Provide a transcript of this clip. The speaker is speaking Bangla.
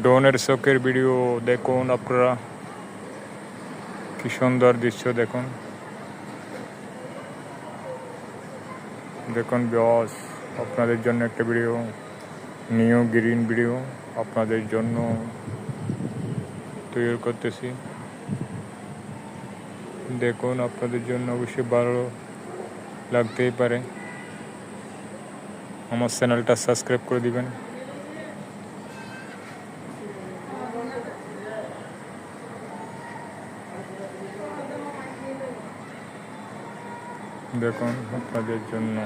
ড্রোনের শখের ভিডিও দেখুন আপনারা, কি সুন্দর দৃশ্য দেখুন। দেখুন বস, আপনাদের জন্য একটা ভিডিও, নিউ গ্রিন ভিডিও আপনাদের জন্য তৈরি করতেছি। দেখুন, আপনাদের জন্য অবশ্যই ভালো লাগতেই পারে। আমার চ্যানেলটা সাবস্ক্রাইব করে দিবেন। দেখুন আপনাদের জন্য